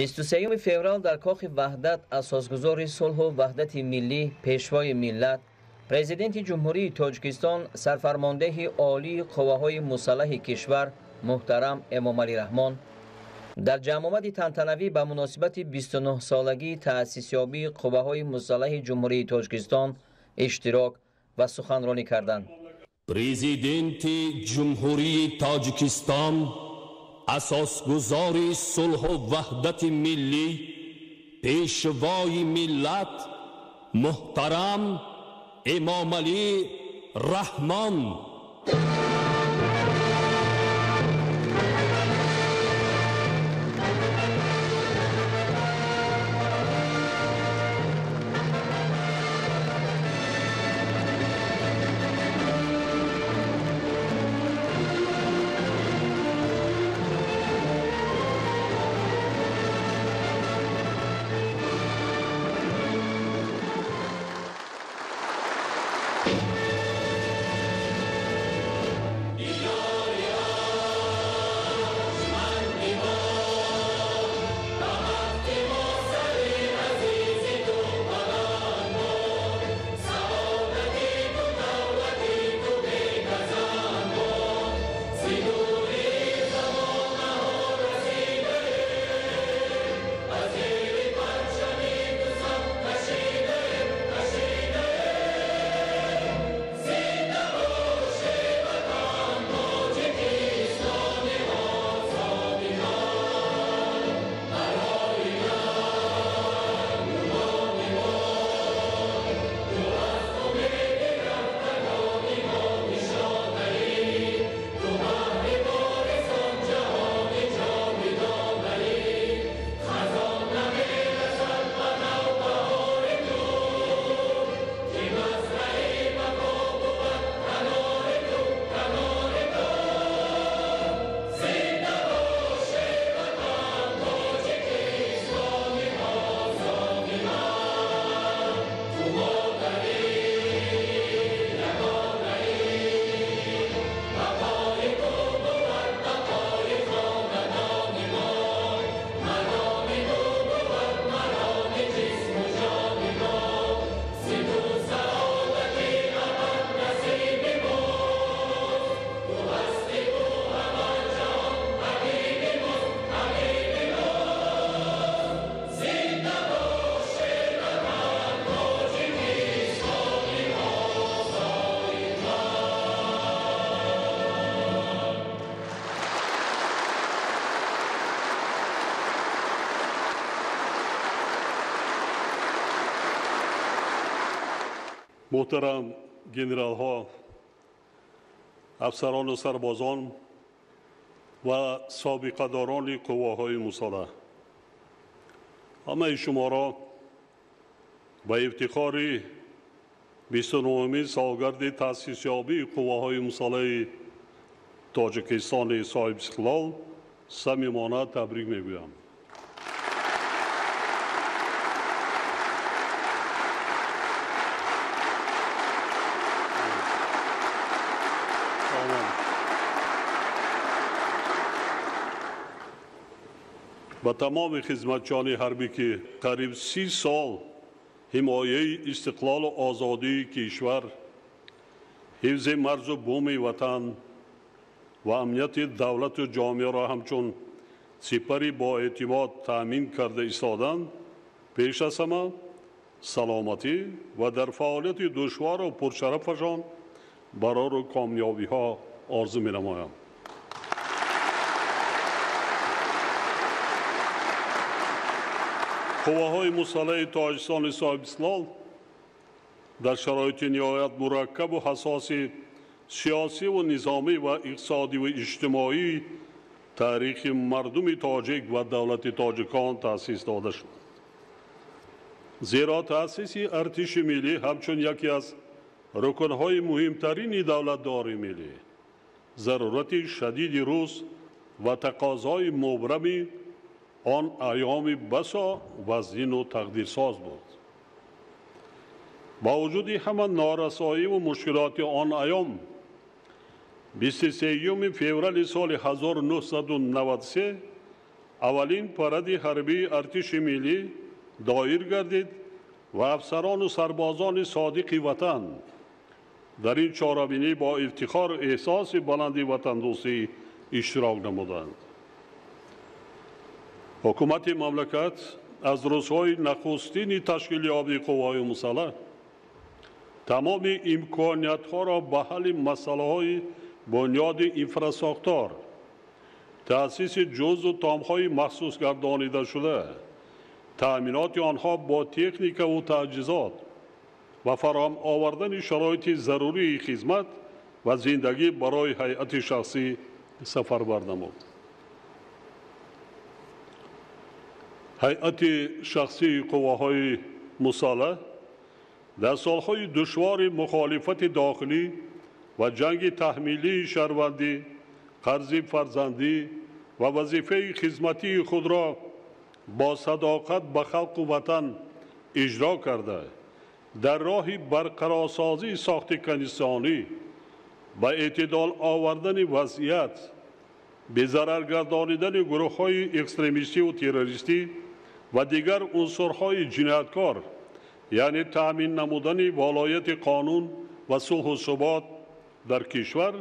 23 فوریه در کاخ وحدت اساسگزار صلح و وحدت ملی پیشوای ملت پرزیدنت جمهوری تاجیکستان سرفرمانده عالی قواهای مسلح کشور محترم امام علی رحمان در جمع آمد تنتنوی به مناسبت 29 سالگی تأسیس یابی قواهای مسلح جمهوری تاجیکستان اشتراک و سخنرانی کردند. پرزیدنت جمهوری تاجیکستان اساسگزار صلح و وحدت ملی پیشوای ملت محترم امام علی رحمان محترم گنرال ها، افسران و سربازان و سابقه داران قواهای مسلح، همه شما را به افتخار 29 سالگرد تأسیس یابی قواهای مسلح تاجیکستان صاحب استقلال صمیمانه تبریک میگویم. با تمام خدمتچیان حربی که قریب 30 سال حمایه استقلال و آزادی کشور، حفظ مرز و بوم وطن و امنیت دولت و جامعه را همچون سپری با اعتماد تأمین کرده ایستادند، پیش از همه سلامتی و در فعالیت دشوار و پرشرفشان برای کامیابی ها آرزو می نمایم. قواهای مسلح تاجیکستان صاحب استقلال در شرایط نهایت مرکب و حساس سیاسی و نظامی و اقتصادی و اجتماعی تاریخ مردم تاجیک و دولت تاجیکان تأسیس داده شد. زیرا تأسیس ارتش ملی همچون یکی از رکنهای مهمترین دولتداری ملی ضرورت شدید روز و تقاضای مبرم آن ایام بسا وزین و تقدیرساز بود. با وجود همه نارسایی و مشکلات آن ایام 23 فوریه سال 1993 اولین پرد حربی ارتش ملی دایر گردید و افسران و سربازان صادق وطن در این چاره‌بینی با افتخار و احساس بلند وطن دوستی اشتراک نمودند. حکومت مملکت از روزهای نخستین تشکیل یابی قوای مسلح تمام امکانیت‌ها را به حل مسائل بنیاد انفراستراکچور، تأسیس جزء و تام‌های مخصوص گردانیده شده، تأمینات آنها با تکنیک و تجهیزات و فراهم آوردن شرایط ضروری خدمت و زندگی برای هیئت شخصی سفربر نمود. هیئت شخصی قواهای مسلح در سالهای دشوار مخالفت داخلی و جنگ تحمیلی شهروندی، قرض فرزندی و وظیفه خدمتی خود را با صداقت به خلق و وطن اجرا کرده در راه برقرارسازی ساخت کنیسانی به اعتدال آوردن وضعیت، به ضرر گردانیدن گروه‌های اکستریمیستی و تروریستی و دیگر عنصرهای جنایتکار، یعنی تأمین نمودن ولایت قانون و صلح و ثبات در کشور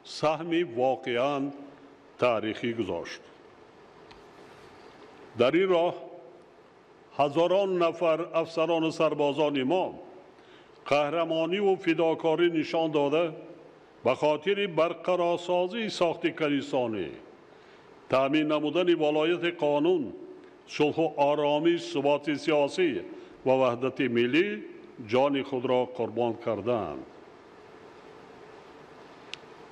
سهمی واقعاً تاریخی گذاشت. در این راه هزاران نفر افسران و سربازان ما قهرمانی و فداکاری نشان داده به خاطر برقرارسازی ساخت کنیسانی، تأمین نمودن ولایت قانون، صلح و آرامش، ثبات سیاسی و وحدت ملی جان خود را قربان کردند.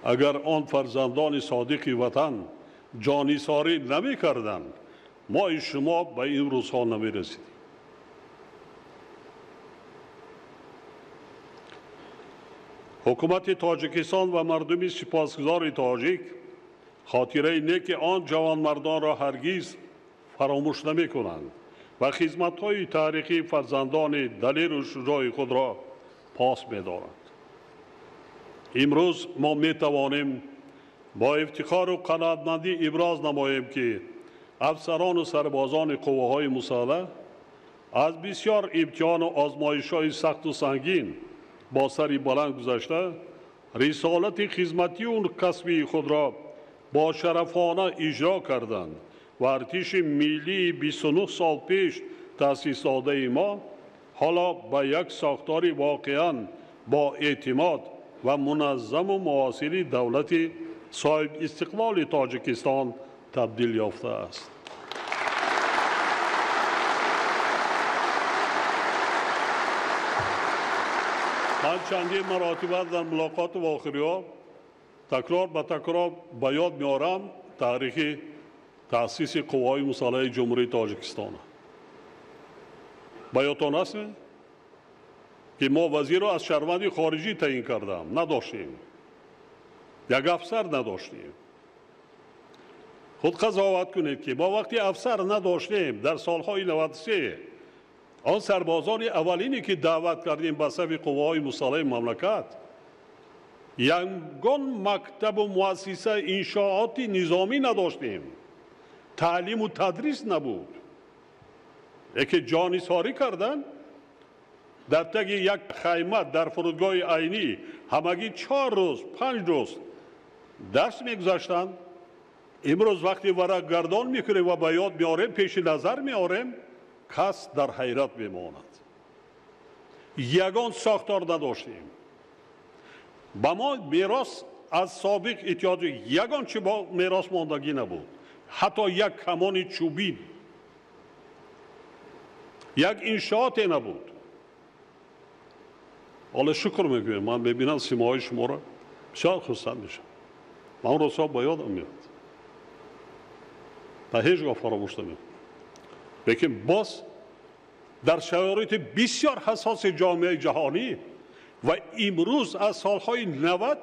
اگر آن فرزندان صادق وطن جانیساری نمی کردند، ما شما به این روزها نمی رسیدیم. حکومت تاجیکستان و مردم سپاسگزار تاجیک خاطره نیک آن جوانمردان را هرگز فراموش نمی کنند و خدمت‌های تاریخی فرزندان دلیر و شجاع خود را پاس می دارند. امروز ما می توانیم با افتخار و قناعتمندی ابراز نماییم که افسران و سربازان قواهای مسلح از بسیار امتحان و آزمایش‌های سخت و سنگین با سری بلند گذشته، رسالت خدمتی و کسبی خود را با شرفانه اجرا کردند و ارتش ملی 29 سال پیش تأسیس داده ما حالا به یک ساختار واقعاً با اعتماد و منظم و معاصر دولت صاحب استقلال تاجیکستان تبدیل یافته است. من چندین مراتب در ملاقات و آخری‌ها تکرار به تکرار به یاد می‌آورم تاریخ تأسیس قوای مسلح جمهوری تاجیکستان. به یادتان است که ما وزیر را از شهروندی خارجی تعیین کردیم، نداشتیم. یک افسر نداشتیم. خود قضاوت کنید که ما وقتی افسر نداشتیم در سالهای 93 آن سربازان اولینی که دعوت کردیم به صف قوای مسلح مملکت، یگان مکتب و مؤسسه انشاءات نظامی نداشتیم، تعلیم و تدریس نبود. یکی جانیساری کردن در تگ یک خیمه در فرودگاه عینی همگی 4 روز 5 روز درس میگذاشتند. امروز وقتی ورق گردان میکنیم و به یاد میاریم، پیش نظر میاریم، کس در حیرت میماند. یگان ساختار نداشتیم. با ما میراث از سابق اتحاد یگان چی با میراث ماندگی نبود، حتی یک کمان چوبین، یک انشاءات نبود. حالا شکر میگویم، من ببینم سیماهای شما را بسیار خرسند میشم. من اون روزها با یادم میاد، تا هیچگاه فراموش نمیکنم. لیکن باز در شرایط بسیار حساس جامعه جهانی و امروز از سالهای 90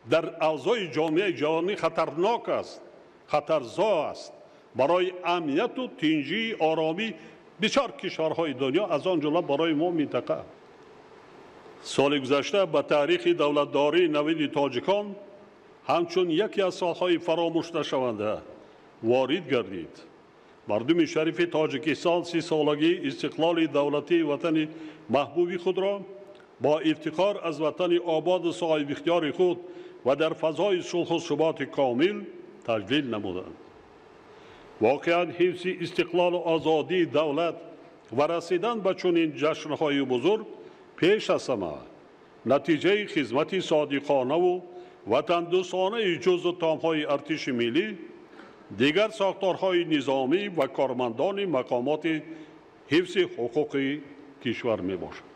در اوضاع جامعه جهانی خطرناک است، خطرزا است برای امنیت و تنظیم آرامی بسیار کشورهای دنیا، از آن جمله برای ما منطقه. سال گذشته به تاریخ دولتداری نوین تاجیکان همچون یکی از سالهای فراموش نشونده وارد گردید. مردم شریف تاجیکستان 30 سالگی استقلال دولتی وطن محبوب خود را با افتخار از وطن آباد و صاحب اختیار خود و در فضای صلح و ثبات کامل تجلیل نمودند. واقعا حفظ استقلال و آزادی دولت و رسیدن به چنین جشنهای بزرگ پیش از همه نتیجه خدمت صادقانه و وطن دوستانه جزو تامهای ارتش ملی، دیگر ساختارهای نظامی و کارمندان مقامات حفظ حقوق کشور می باشد.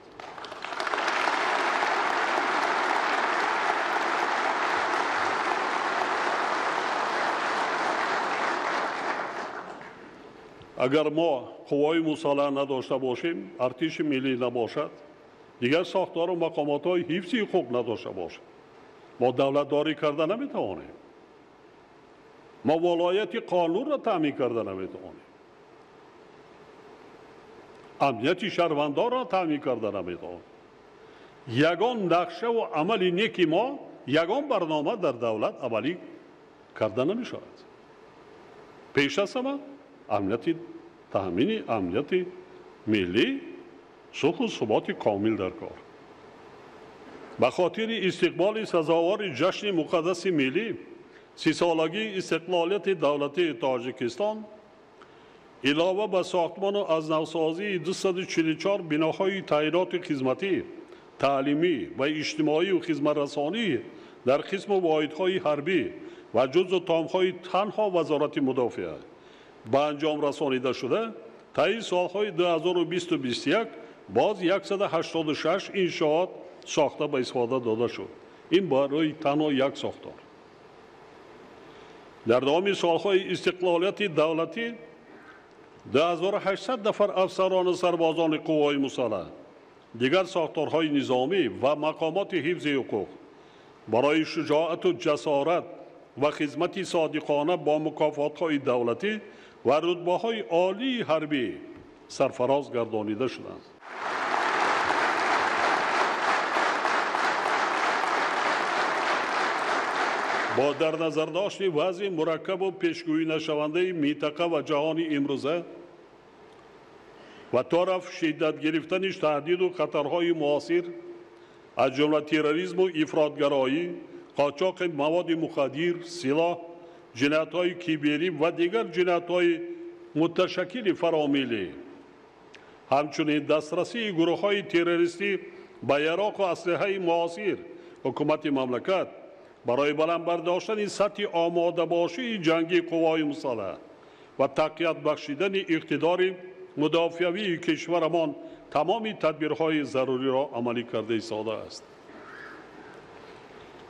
اگر ما قوای مسلح نداشته باشیم، ارتش ملی نباشد، دیگر ساختار و مقامات های حفظ حقوق نداشته باشد، ما دولت داری کرده نمیتوانیم، ما ولایت قانون را تامین کرده نمیتوانیم، امنیت شهروندان را تامین کرده نمیتوانیم. یگان نقشه و عمل نیکی ما، یگان برنامه در دولت عملی کرده نمیشود. پیش از همه امنیت تامین امنیت ملی، صلح و ثبات کامل در کار. به خاطر استقبال سزاوار جشن مقدس ملی 30 سالگی استقلالیت دولتی تاجیکستان، علاوه به ساختمان و از نوسازی 244 بناهای تعینات خدمتی، تعلیمی و اجتماعی و خدمت رسانی در قسم واحدهای حربی و جزو تامهای تنها وزارت مدافعه به انجام رسانیده شده، طی سالهای 2020 و 2021 باز 186 انشاءات ساخته به استفاده داده شد. این برای تنها یک ساختار. در دام سالهای استقلالیت دولتی 2800 نفر افسران و سربازان قوای مسلح، دیگر ساختارهای نظامی و مقامات حفظ حقوق برای شجاعت و جسارت و خدمت صادقانه با مکافات‌های دولتی و رتبه‌های عالی حربی سرفراز گردانیده شدند. با در نظر داشت وضع مرکب و پیشگویی نشونده منطقه و جهان امروزه و طرف شدت گرفتن تهدید و خطرهای معاصر از جمله تروریسم و افراطگرایی، قاچاق مواد مخدر، سلاح، جنایت‌های کیبری و دیگر جنایت‌های متشکل فراملی، همچنین دسترسی گروه‌های تروریستی به یراق و اسلحه معاصر، حکومت مملکت برای بلند برداشتن سطح آماده باشی جنگی قوای مسلح و تقویت بخشیدن اقتدار مدافعوی کشورمان تمام تدبیرهای ضروری را عملی کرده ایستاده است.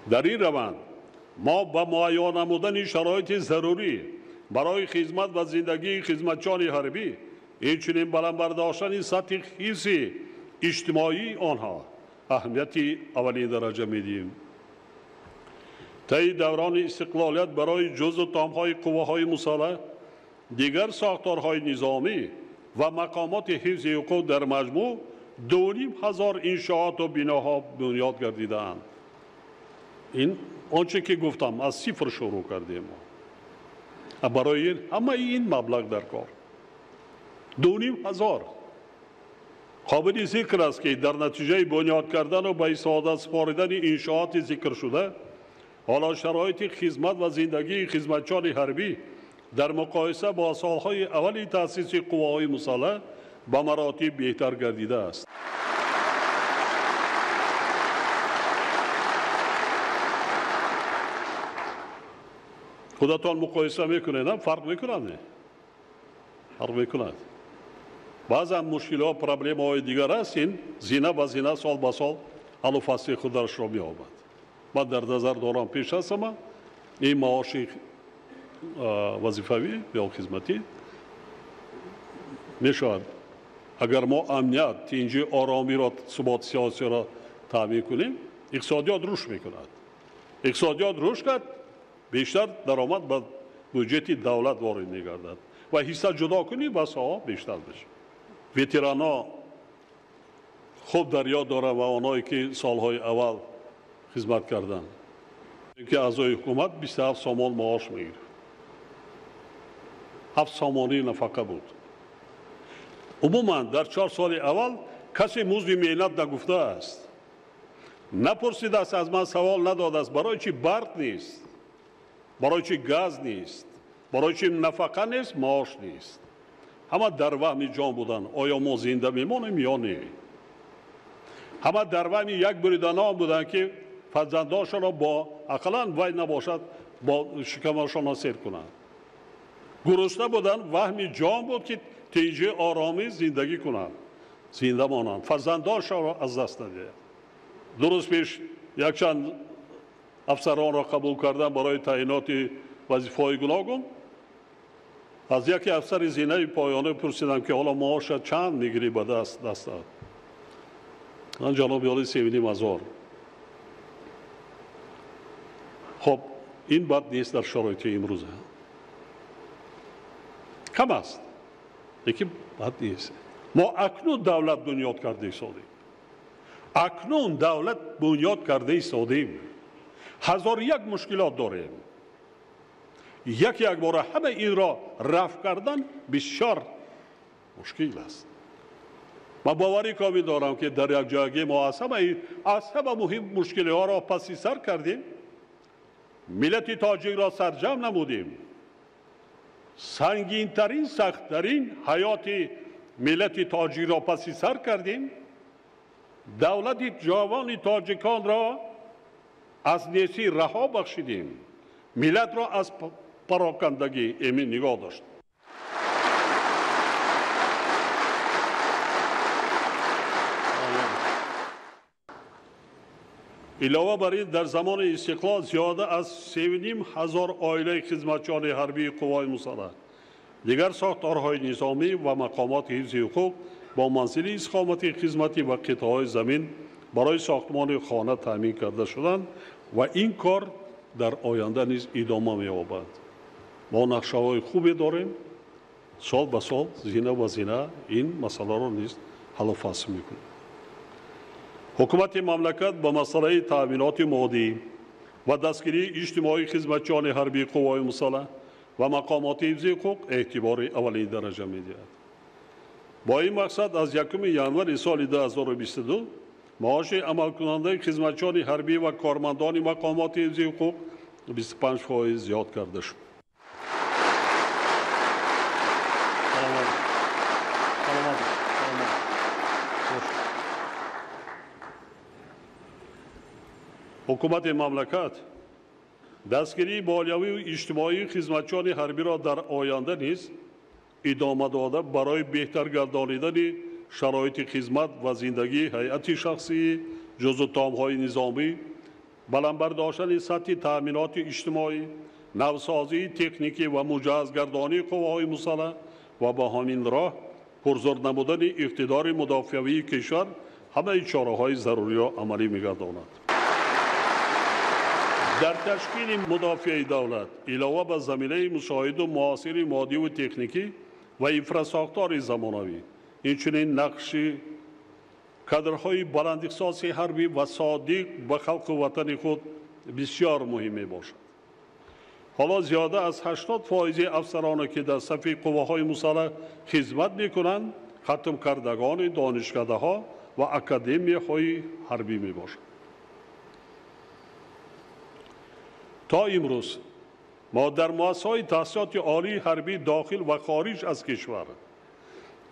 در این روند ما با مهیا نمودن شرایط ضروری برای خدمت و زندگی خدمتچیان حربی، همچنین بلند برداشتن سطح حفظ اجتماعی آنها اهمیت اولین درجه میدیم. طی دوران استقلالیت برای جزو تامهای قواهای مسلح، دیگر ساختارهای نظامی و مقامات حفظ حقوق در مجموع 2500 انشاءات و بناها بنیاد گردیده‌اند. این آنچه که گفتم از صفر شروع کردیم. برای همه این مبلغ در کار 2500 قابل ذکر است که در نتیجه بنیاد کردن و به استفاده سپاریدن انشاءات ذکر شده، حالا شرایط خدمت و زندگی خدمتچیان حربی در مقایسه با سالهای اولی تأسیس قواهای مسلح به مراتب بهتر گردیده است. خودتان مقایسه میکنید، فرق میکنند، فرق میکند. بعضا مشکلات پرابلم های دیگر است، این زینه و زینه سال به سال حل و فصل خودش را می‌یابد. من در نظر دارم پیش از همه این معاش وظیفوی یا خدمتی میشود. اگر ما امنیت، اینجا آرامی را، ثبات سیاسی را تامین کنیم، اقتصادیات رشد میکند. اقتصادیات رشد کرد، بیشتر درآمد به بودجه دولت وارد میگردد و حصه جدا کنیم و ساها بیشتر بشه. وترانا خوب در یاد دارم و آنهایی که سالهای اول خدمت کردن که اعضای حکومت 27 سامان معاش میگیرد. 7 سامانه نفقه بود. عموما در 4 سال اول کسی مزد مهنت نگفته است. نپرسیده است، از من سوال نداده است برای چی برق نیست، برای چی گاز نیست، برای چی نفقه نیست، معاش نیست. همه در وهم جان بودن آیا ما زنده میمانیم یا نه. همه در وهم یک بریدنام بودن که فرزندانشان را با اقلا وای نباشد با شکمشان سیر کنند. گرسنه بودن، وهم جان بود که تیجه آرامی زندگی کنند، زنده مانند، فرزندانشان را از دست ندهند. درست پیش یک چند افسران را قبول کردن برای تعیینات وظیفه‌های گوناگون. از یکی افسر زینه پایانه پرسیدم که حالا معاش چند میگیری به دست من جناب عالی 7,500. خب این بد نیست در شرایط امروز، کم است، یکی بد نیست. ما اکنون دولت بنیاد کرده ایستادیم، اکنون دولت بنیاد کرده ایستادیم، 1001 مشکلات داریم. یک بار همه این را رفع کردن بسیار مشکل است. من باوری کامل دارم که در یک جایگی ما از همه مهم مشکل ها را پس سر کردیم. ملت تاجیک را سرجم نمودیم. سنگین ترین سخت ترین حیات ملت تاجیک را پس سر کردیم. دولت جوان تاجیکان را از نیستی رها بخشیدیم. ملت را از پراکندگی امین نگاه داشت. علاوه بر این در زمان استقلال زیاده از 3,500 عائله خدمتچیان حربی قوای مسلح، دیگر ساختارهای نظامی و مقامات حفظ حقوق با منزل استقامت خدمتی و قطعه‌های زمین برای ساختمان خانه تامین کرده شدند و این کار در آینده نیز ادامه می‌یابد. ما نقشه‌های خوبی داریم، سال به سال زینه و زینه این مسئله را نیز حل و فصل می‌کنیم. حکومت مملکت با مسئله تأمینات مادی و دستگیری اجتماعی خدمتچیان حربی قوای مسلح و مقامات حفظ حقوق اعتبار اولین درجه می‌دهد. با این مقصد از 1 ژانویه سال 2022 معاش عمل کننده خدمتچیان حربی و کارمندان مقامات حفظ حقوق 25% زیاد کرده شد. حکومت مملکت دستگیری مالیوی و اجتماعی خدمتچیان حربی را در آینده نیز ادامه داده برای بهتر گردانیدن شرایط خدمت و زندگی هیئت شخصی جزو تام‌های نظامی، بلند برداشتن سطح تأمینات اجتماعی، نوسازی تکنیکی و مجهزگردانی قواهای مسلح و با همین راه پرزور نمودن اقتدار مدافعی کشور همه چاره‌های ضروری را عملی می‌گرداند. در تشکیل مدافع دولت علاوه بر زمینه مشاهده و معاصر مادی و تکنیکی و انفراستراکچور زمانوی، اینچنین نقش کادرهای بلند اختصاص حربی و صادق به خلق وطن خود بسیار مهم میباشد. حالا زیاده از 80% افسرانی که در صف قواهای مسلح خدمت میکنند ختم کردگان دانشکده‌ها و اکادمی‌های حربی میباشند. تا امروز ما در مؤسسه‌های تحصیلات عالی حربی داخل و خارج از کشور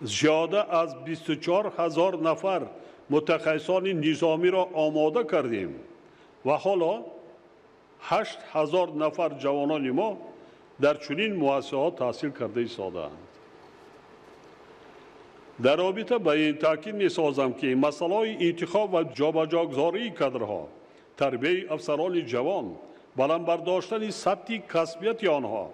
زیاده از 24,000 نفر متخصصان نظامی را آماده کردیم و حالا 8,000 نفر جوانان ما در چنین مؤسسات تحصیل کرده ایستاده‌اند. در رابطه با این تاکید می‌سازم که مسئله انتخاب و جابجاگذاری کادرها، تربیت افسران جوان، بلند برداشتن سطح کسبیت آنها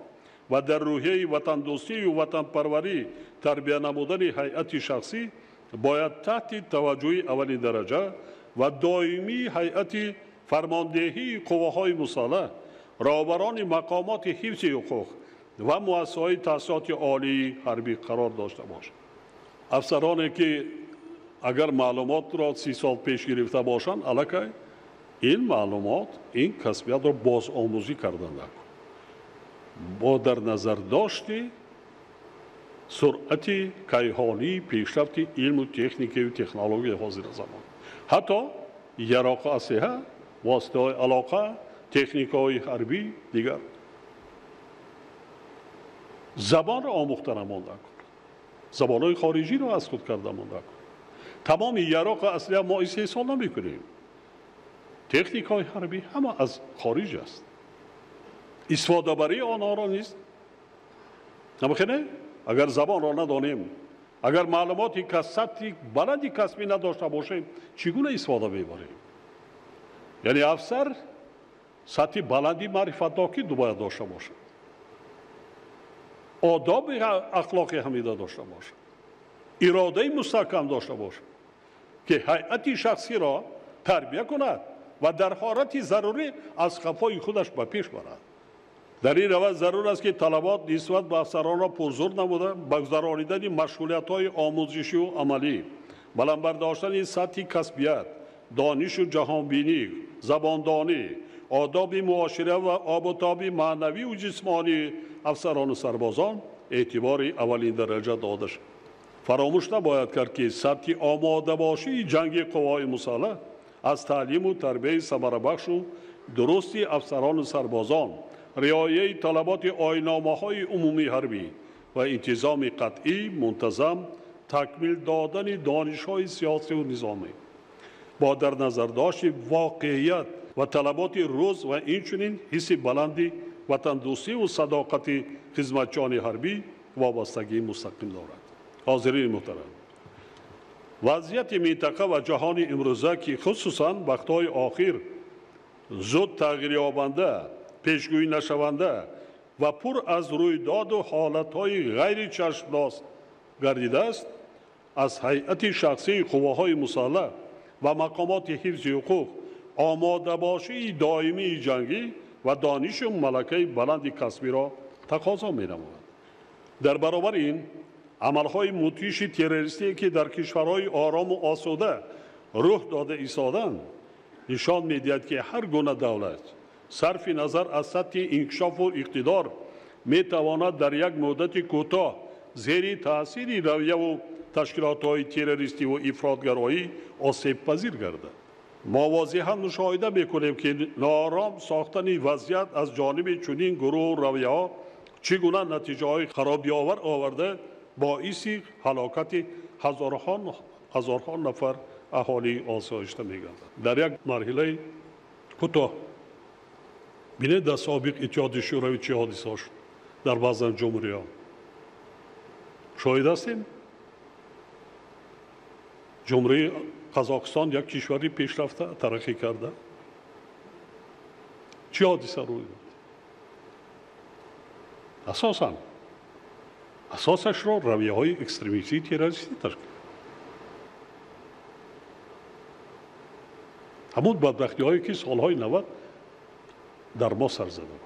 و در روحیه وطن دوستی و وطن پروری تربیت نمودن هیئت شخصی باید تحت توجه اولین درجه و دائمی هیئت فرماندهی قواهای مسلح، رهبران مقامات حفظ حقوق و مؤسسه‌های تحصیلات عالی حربی قرار داشته باشد. افسرانی که اگر معلومات را 30 سال پیش گرفته باشند الکی این معلومات این کسبیت را باز آموزی کردن نکن. با در نظر داشتی سرعت کیهانی پیشرفت علم و تکنیک و تکنولوژی حاضر زمان حتی یراق اسلحه واسطه علاقه تکنیک های حربی دیگر زبان را آموخته نمانده کن زبان های خارجی را از خود کرده مانده کن تمام یراق اسلحه ما استحصال نمیکنیم تکنیک های حربی همه از خارج است استفاده برای آنها را نیست نمیخونه اگر زبان را ندانیم اگر معلوماتی که سطح بلندی کسبی نداشته باشیم چگونه استفاده میبریم یعنی افسر سطح بلندی معرفت داکی باید داشته باشد آداب اخلاقی حمیده داشته باشد اراده مستحکم داشته باشد که هیئت شخصی را تربیت کند و در حالت ضروری از خفای خودش به پیش برد در این روز ضرور است که طلبات نسبت به افسران را پرزور نموده به گذرانیدن مشغولیت‌های آموزشی و عملی بلند برداشتن سطح کسبیت دانش و جهانبینی زباندانی آداب معاشره و آب و تاب معنوی و جسمانی افسران و سربازان اعتبار اولین درجه داده شد فراموش نباید کرد که سطح آماده باشی جنگ قوای مسلح از تعلیم و تربیت ثمره بخش و درستی افسران و سربازان رعایت طلبات آیین‌نامه‌های عمومی حربی و انتظام قطعی منتظم تکمیل دادن دانش‌های سیاسی و نظامی با در نظر داشت واقعیت و طلبات روز و اینچنین حس بلندی وطن دوستی و صداقت خدمتچیان حربی وابستگی مستقیم دارد حاضرین محترم وضعیت منطقه و جهان امروزه که خصوصاً وقت‌های آخر زود تغییر یابنده پیشگویی نشونده و پر از رویداد و حالت‌های غیر چشم‌داز گردیده است از هیئت شخصی قواهای مسلح و مقامات حفظ حقوق آماده باشی دائمی جنگی و دانش و ملکه بلند کسبی را تقاضا می‌نماید در برابر این عمل‌های مدهش تروریستی که در کشورهای آرام و آسوده رخ داده ایستادند نشان می‌دهد که هر گونه دولت صرف نظر از سطح انکشاف و اقتدار می‌تواند در یک مدت کوتاه زیر تأثیر رویه و تشکیلات‌های تروریستی و افراطگرایی آسیب پذیر گردد ما واضحاً مشاهده می‌کنیم که ناآرام ساختن وضعیت از جانب چنین گروه و رویه‌ها چگونه نتیجه‌های خرابی‌آور آورده باعث هلاکت هزارها نفر اهالی آسایشته می‌گردد در یک مرحله کوتاه بینید در سابق اتحاد شوروی چه حادثه شد در بعضی جمهوری‌ها شاهد هستیم جمهوری قزاقستان یک کشوری پیشرفته ترقی کرده چه حادثه روی داد اساسش را رویه‌های اکستریمیستی تروریستی تشکیل همون بدبختی‌هایی که سالهای 90 در ما سر زده بود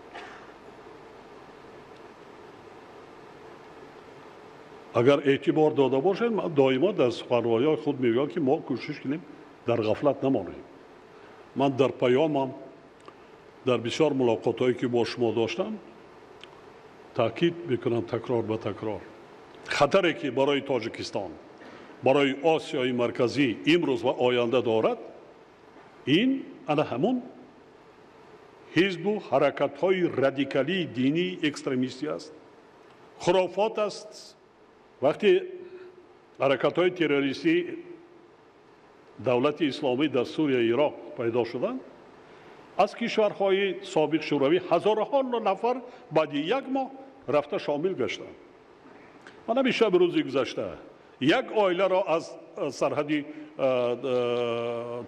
اگر اعتبار داده باشند من دائما در سخنرانی‌های خود میگم که ما کوشش کنیم در غفلت نمانیم من در پیامم در بسیار ملاقات‌هایی که با شما داشتم تاکید میکنم تکرار به تکرار خطری که برای تاجیکستان برای آسیای مرکزی امروز و آینده دارد این انا همون حزب و حرکت‌های رادیکالی دینی اکستریمیستی است خرافات است وقتی حرکت‌های تروریستی دولت اسلامی در سوریه عراق پیدا شدند از کشورهای سابق شوروی هزارها نفر بعد یک ماه رفته شامل گشتند من همیشه به روزی گذشته یک عائله را از سرحد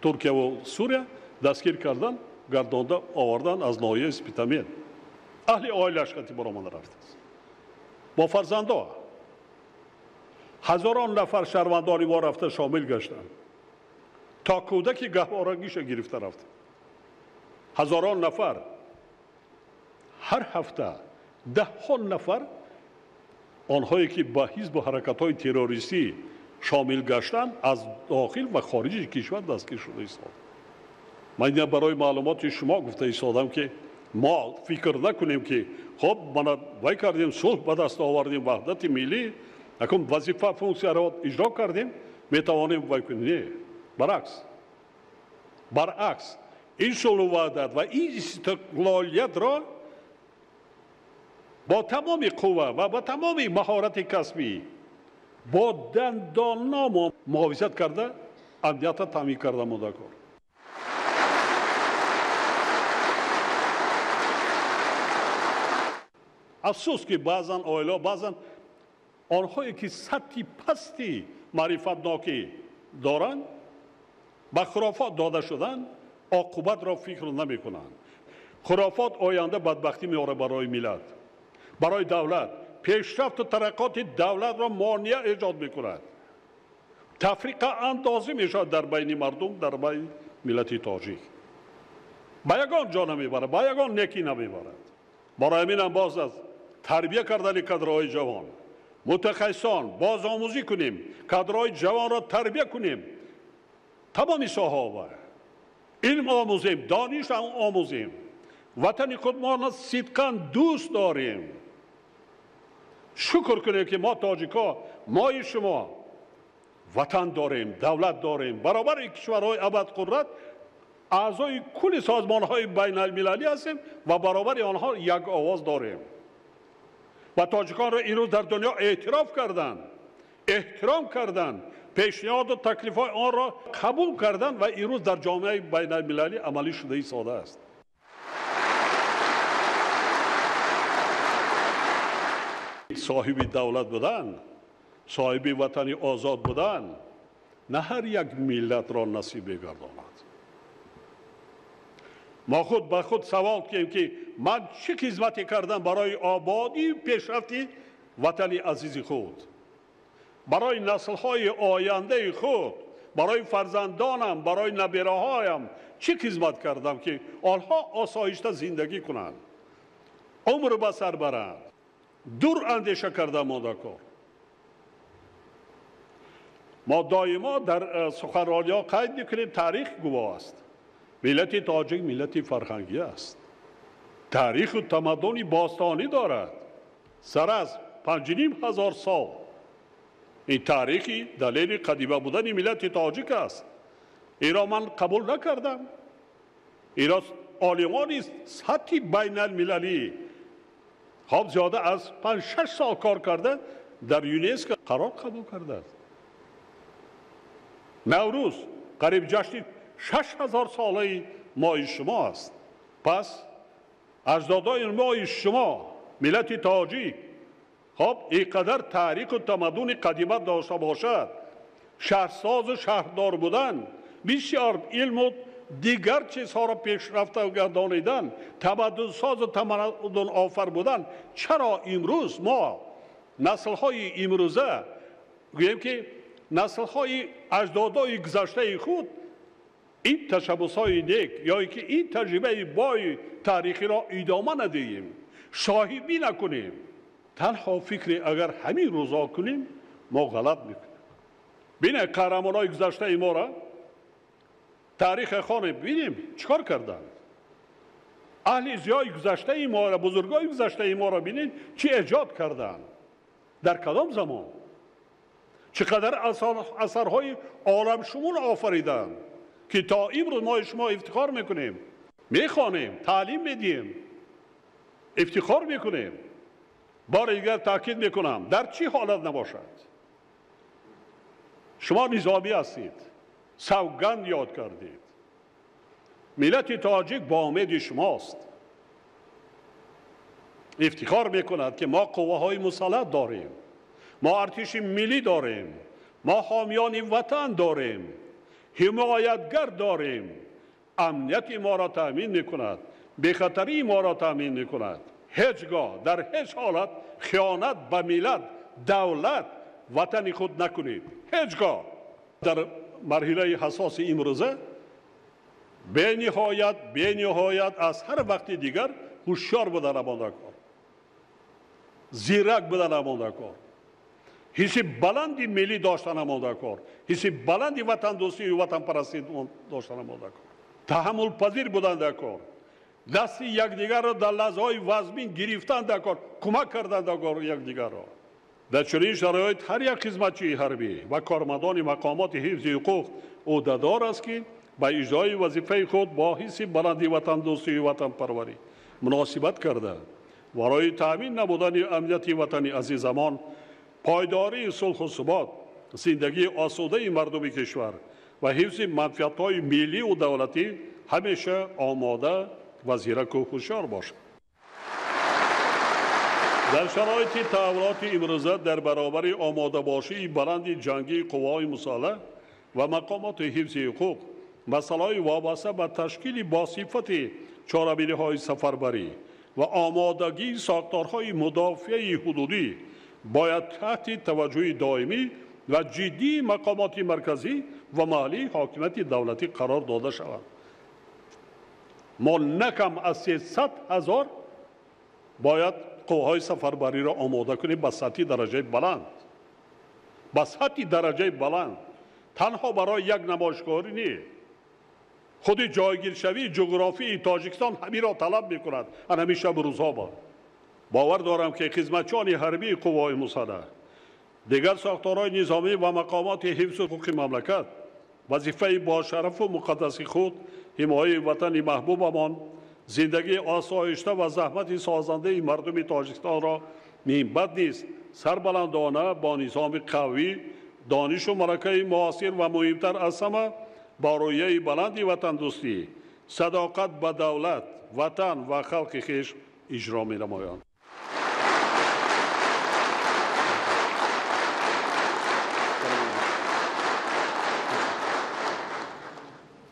ترکیه و سوریه دستگیر کردن گردانده آوردن از ناحیه اسپیتامین اهل عائله‌اش خطی برآمده رفته است با فرزندها هزاران نفر شهروندان ما رفته شامل گشتند تا کودک گهوارگیش گرفته رفته هزاران نفر هر هفته ده نفر آنهایی که با حزب و حرکت‌های تروریستی شامل گشتند از داخل و خارج کشور دستگیر شده ایستاد من برای معلومات شما گفته ایستادم که ما فکر نکنیم که خب ما وای کردیم صلح به دست آوردیم وحدت ملی اکنون وظیفه فونکسیا را اجرا کردیم میتوانیم بکنیم. برعکس این سلو وحدت و این استقلالیت را با تمام قوه و با تمام مهارت کسبی با دندان محافظت کرده امنیت تامین کرده مدکر. افسوس که بعضا آیلا بعضا آنهایی که سطح پستی معرفت ناکی دارند به خرافات داده شدن عاقبت را فکر نمی کنند. خرافات آینده بدبختی میاره برای ملت، برای دولت، پیشرفت و ترقات دولت را مانع ایجاد میکند. تفریق اندازی میشود در بین مردم، در بین ملت تاجیک. به یگان جا نمیبرد، به یگان نیکی نمیبرد. برای همین هم باز از تربیه کردن کادرهای جوان، متخصصان بازآموزی کنیم، کادرهای جوان را تربیه کنیم، تمامی ساحه‌ها علم آموزیم، دانش آموزیم. وطن خود ما صدقاً دوست داریم. شکر کنیم که ما تاجیکا، ما شما وطن داریم، دولت داریم، برابر کشورهای ابدقدرت اعضای کل سازمانهای بین المللی هستیم و برابر آنها یک آواز داریم. و تاجیکان را این روز در دنیا اعتراف کردند، احترام کردند، پیشنهاد و تکلیف های آن را قبول کردند و این روز در جامعه بین المللی عملی شده ساده است. صاحب دولت بودن، صاحب وطنی آزاد بودن نه هر یک ملت را نصیب بگرداند. ما خود به خود سوال کنیم که من چه خدمتی کردم برای آبادی و پیشرفتی وطن عزیز خود، برای نسل‌های آینده خود، برای فرزندانم، برای نبیره‌هایم چه خدمت کردم که آنها آسایشته زندگی کنند، عمر به سر برند. دور اندیشه کردم مدکر. ما دائما در سخنرانی‌ها قید می‌کنیم تاریخ گواه است. ملت تاجیک ملت فرهنگی است. تاریخ و تمدنی باستانی دارد. سر از 5,500 سال. این تاریخی دلیل قدیمه بودن ملت تاجیک است. این را من قبول نکردم. این را عالمان سطح بین المللی خب زیاده از 5-6 سال کار کرده در یونسکو قرار قبول کرده. نوروز قریب جشن 6,000 ساله ماه شما است. پس اجدادای ماه شما ملت تاجیک خب اینقدر تاریخ و تمدن قدیمت داشته باشد، شهرساز و شهردار بودن، بسیار علم و دیگر چیزها را پیشرفته گردانیدن، تمدن ساز و تمدن آفر بودن، چرا امروز ما نسل‌های امروزه گوییم که نسل‌های اجدادای گذشته خود این تشبس‌های نیک یا که این تجربه بای تاریخی را ادامه ندهیم، شاهدی نکنیم، تنها فکر اگر همین روزا کنیم ما غلط میکنیم. بینه قهرمانای گذشته ما را تاریخ خانه ببینیم چیکار کردند. اهل زیای گذشته ما را، بزرگای گذشته ما را ببینید چی ایجاد کردند، در کدام زمان چقدر اثرهای عالم شمول آفریدند که تا امروز ما شما افتخار میکنیم، میخوانیم، تعلیم میدیم، افتخار میکنیم. بار دیگر تاکید میکنم در چی حالت نباشد شما نظامی هستید، سوگند یاد کردید، ملت تاجیک با امید شماست، افتخار میکند که ما قوه های مسلح داریم، ما ارتش ملی داریم، ما حامیان وطن داریم، حمایتگر داریم. امنیت ما را تامین میکند، بی‌خطری ما را تامین میکند. هیچگاه در هیچ حالت خیانت به ملت، دولت، وطن خود نکنید. هیچگاه. در مرحله حساس امروزه به نهایت از هر وقت دیگر هوشیار بودن نمانده کار، زیرک بودن نمانده کار، حس بلندی ملی داشتن نمانده کار، حس بلندی وطن دوستی و وطن پرستی داشتن نمانده کار، تحمل پذیر بودن در کار، دست یکدیگر را در لحظه‌های وزمین گرفتن در کار، کمک کردن در کار یکدیگر را، در چنین شرایط هر یک خدمتچی حربی و کارمندان مقامات حفظ حقوق عهدهدار است که به اجرای وظیفه خود با حس بلندی وطن دوستی و وطن پروری مناسبت کرده برای تامین نمودن امنیت وطن عزیزمان، پایداری صلح و ثبات، زندگی آسوده مردم کشور و حفظ منفعت‌های ملی و دولتی همیشه آماده و زیرک و هوشیار باشد. در شرایط تحولات امروزه در برابر آماده باشی بلند جنگی قوای مسلح و مقامات حفظ حقوق، مسائل وابسته به تشکیل باصفت چاره‌بینی‌های سفربری و آمادگی ساختارهای مدافع حدودی باید تحت توجه دائمی و جدی مقامات مرکزی و محلی حاکمیت دولتی قرار داده شود. ما نکم از 300,000 باید قوهای سفربری را آماده کنیم به سطح درجه بلند. به سطح درجه بلند. تنها برای یک نمایشگاهی نیست. خود جایگیر شوی جغرافی تاجیکستان همین را طلب می‌کند. همیشه شب روزها باور دارم که خدمتچیان حربی قوای مسلح، دیگر ساختارهای نظامی و مقامات حفظ حقوق مملکت وظیفه با شرف و مقدس خود حمایت وطن محبوبمان، زندگی آسایشته و زحمت سازنده مردم تاجیکستان را بد نیست سربلندانه با نظام قوی، دانش و ملکه معاصر و مهمتر از همه با رویه بلندی وطن دوستی، صداقت به دولت، وطن و خلق خویش اجرا می‌نمایند.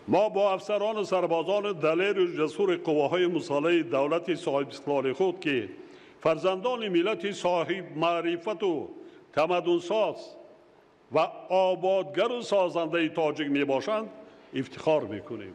ما با افسران و سربازان دلیر و جسور قواهای مسلح دولت صاحب استقلال خود که فرزندان ملت صاحب معرفت و تمدنساز و آبادگر و سازنده تاجیک می باشند افتخار می کنیم.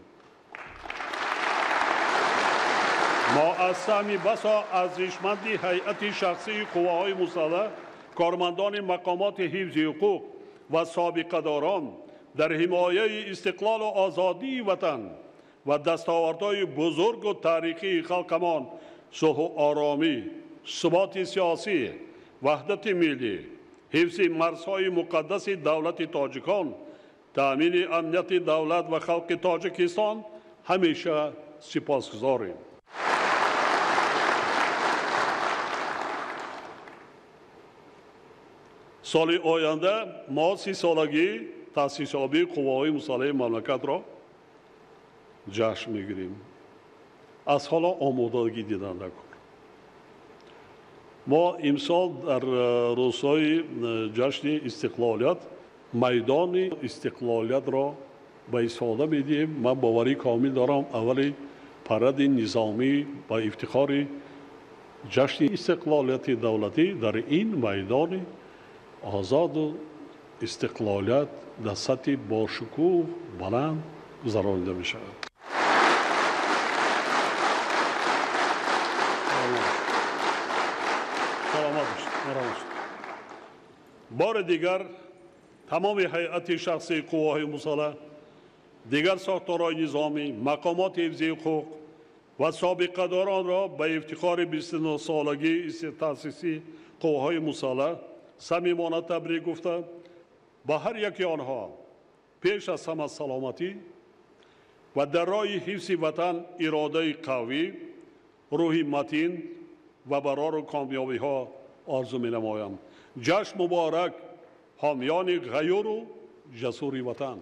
ما از سهمی بسا ارزشمندی هیئت شخصی قواهای مسلح، کارمندان مقامات حفظ حقوق و سابقه داران در حمایه استقلال و آزادی وطن و دستاوردهای بزرگ و تاریخی خلقمان، صلح و آرامی، ثبات سیاسی، وحدت ملی، حفظ مرزهای مقدس دولت تاجیکان، تأمین امنیت دولت و خلق تاجیکستان همیشه سپاسگزاریم. سال آینده ما 30 سالگی تأسیس یابی قواهای مسلح مملکت را جشن میگیریم. از حالا آمادگی دیدن نکن. ما امسال در روزهای جشن استقلالیت میدان استقلالیت را به استفاده میدیم. من باوری کامل دارم اولی پرد نظامی با افتخار جشن استقلالیت دولتی در این میدان آزاد و استقلالیت در سطح با شکوه بلند گذرانیده می شود. بار دیگر تمام هیئت شخصی قواهای مسلح، دیگر ساختارهای نظامی، مقامات حفظ حقوق و سابقه داران را به افتخار 29 سالگی تأسیسی قواهای مسلح صمیمانه تبریک گفتم. با هر یکی آنها پیش از همه سلامتی و در راه حفظ وطن اراده قوی، روح متین و برار و کامیابی ها آرزو می نمایم. جشن مبارک حامیان غیور و جسور وطن.